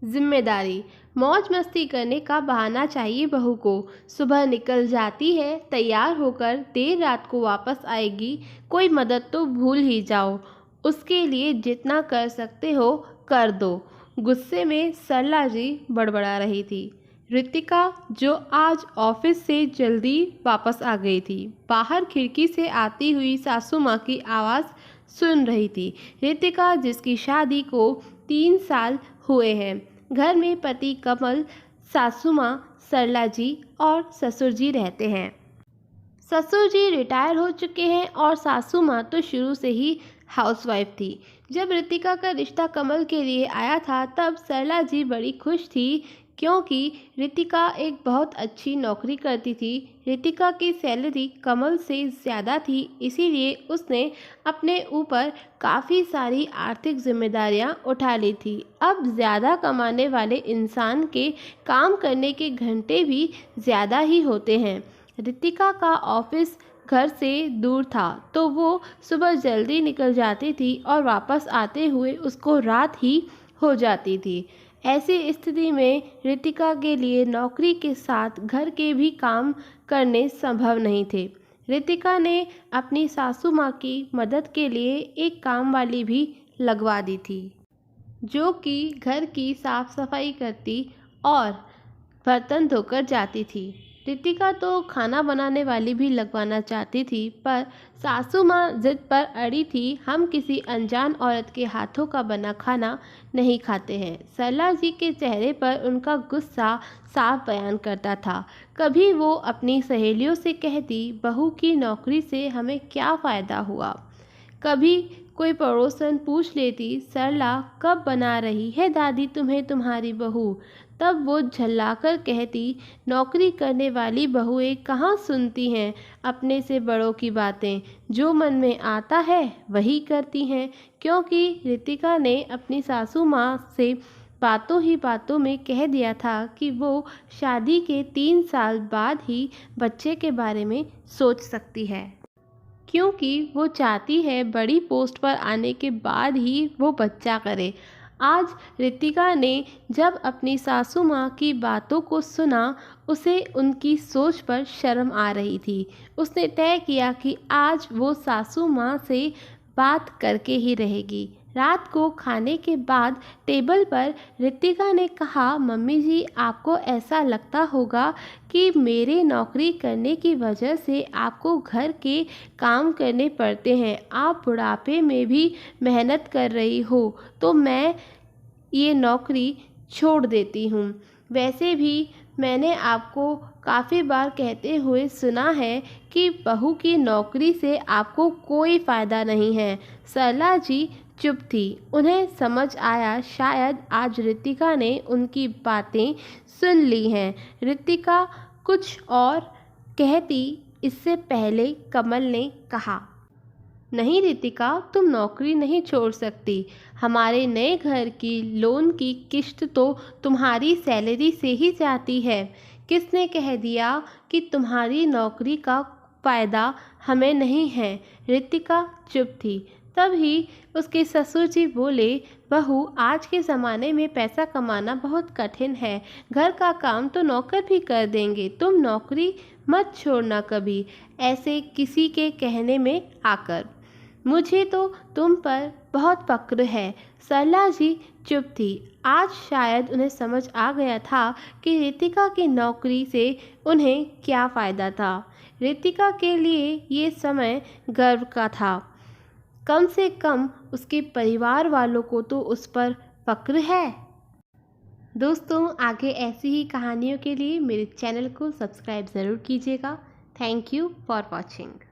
जिम्मेदारी। मौज मस्ती करने का बहाना चाहिए बहू को। सुबह निकल जाती है तैयार होकर, देर रात को वापस आएगी। कोई मदद तो भूल ही जाओ। उसके लिए जितना कर सकते हो कर दो। गुस्से में सरला जी बड़बड़ा रही थी। रितिका जो आज ऑफिस से जल्दी वापस आ गई थी, बाहर खिड़की से आती हुई सासू माँ की आवाज़ सुन रही थी। रितिका जिसकी शादी को 3 साल हुए हैं, घर में पति कमल, सासू माँ सरला जी और ससुर जी रहते हैं। ससुर जी रिटायर हो चुके हैं और सासू माँ तो शुरू से ही हाउसवाइफ थी। जब रितिका का रिश्ता कमल के लिए आया था तब सरला जी बड़ी खुश थी, क्योंकि रितिका एक बहुत अच्छी नौकरी करती थी। रितिका की सैलरी कमल से ज़्यादा थी, इसीलिए उसने अपने ऊपर काफ़ी सारी आर्थिक जिम्मेदारियां उठा ली थी। अब ज़्यादा कमाने वाले इंसान के काम करने के घंटे भी ज़्यादा ही होते हैं। रितिका का ऑफिस घर से दूर था, तो वो सुबह जल्दी निकल जाती थी और वापस आते हुए उसको रात ही हो जाती थी। ऐसी स्थिति में रितिका के लिए नौकरी के साथ घर के भी काम करने संभव नहीं थे। रितिका ने अपनी सासू माँ की मदद के लिए एक काम वाली भी लगवा दी थी, जो कि घर की साफ सफाई करती और बर्तन धोकर जाती थी। रितिका तो खाना बनाने वाली भी लगवाना चाहती थी, पर सासू माँ जिद पर अड़ी थी। हम किसी अनजान औरत के हाथों का बना खाना नहीं खाते हैं। सरला जी के चेहरे पर उनका गुस्सा साफ बयान करता था। कभी वो अपनी सहेलियों से कहती, बहू की नौकरी से हमें क्या फ़ायदा हुआ। कभी कोई पड़ोसन पूछ लेती, सरला कब बना रही है दादी तुम्हें तुम्हारी बहू। तब वो झल्लाकर कहती, नौकरी करने वाली बहुएं कहाँ सुनती हैं अपने से बड़ों की बातें, जो मन में आता है वही करती हैं। क्योंकि रितिका ने अपनी सासू माँ से बातों ही बातों में कह दिया था कि वो शादी के 3 साल बाद ही बच्चे के बारे में सोच सकती है, क्योंकि वो चाहती है बड़ी पोस्ट पर आने के बाद ही वो बच्चा करे। आज रितिका ने जब अपनी सासू माँ की बातों को सुना, उसे उनकी सोच पर शर्म आ रही थी। उसने तय किया कि आज वो सासू माँ से बात करके ही रहेगी। रात को खाने के बाद टेबल पर रितिका ने कहा, मम्मी जी आपको ऐसा लगता होगा कि मेरे नौकरी करने की वजह से आपको घर के काम करने पड़ते हैं। आप बुढ़ापे में भी मेहनत कर रही हो तो मैं ये नौकरी छोड़ देती हूँ। वैसे भी मैंने आपको काफ़ी बार कहते हुए सुना है कि बहू की नौकरी से आपको कोई फ़ायदा नहीं है। सरला जी चुप थी। उन्हें समझ आया शायद आज रितिका ने उनकी बातें सुन ली हैं। रितिका कुछ और कहती इससे पहले कमल ने कहा, नहीं रितिका, तुम नौकरी नहीं छोड़ सकती। हमारे नए घर की लोन की किश्त तो तुम्हारी सैलरी से ही जाती है। किसने कह दिया कि तुम्हारी नौकरी का फ़ायदा हमें नहीं है। रितिका चुप थी। तभी उसके ससुर जी बोले, बहू आज के ज़माने में पैसा कमाना बहुत कठिन है। घर का काम तो नौकर भी कर देंगे, तुम नौकरी मत छोड़ना कभी ऐसे किसी के कहने में आकर। मुझे तो तुम पर बहुत फक्र है। सरला जी चुप थी। आज शायद उन्हें समझ आ गया था कि रितिका की नौकरी से उन्हें क्या फ़ायदा था। रितिका के लिए ये समय गर्व का था। कम से कम उसके परिवार वालों को तो उस पर फक्र है। दोस्तों, आगे ऐसी ही कहानियों के लिए मेरे चैनल को सब्सक्राइब ज़रूर कीजिएगा। Thank you for watching.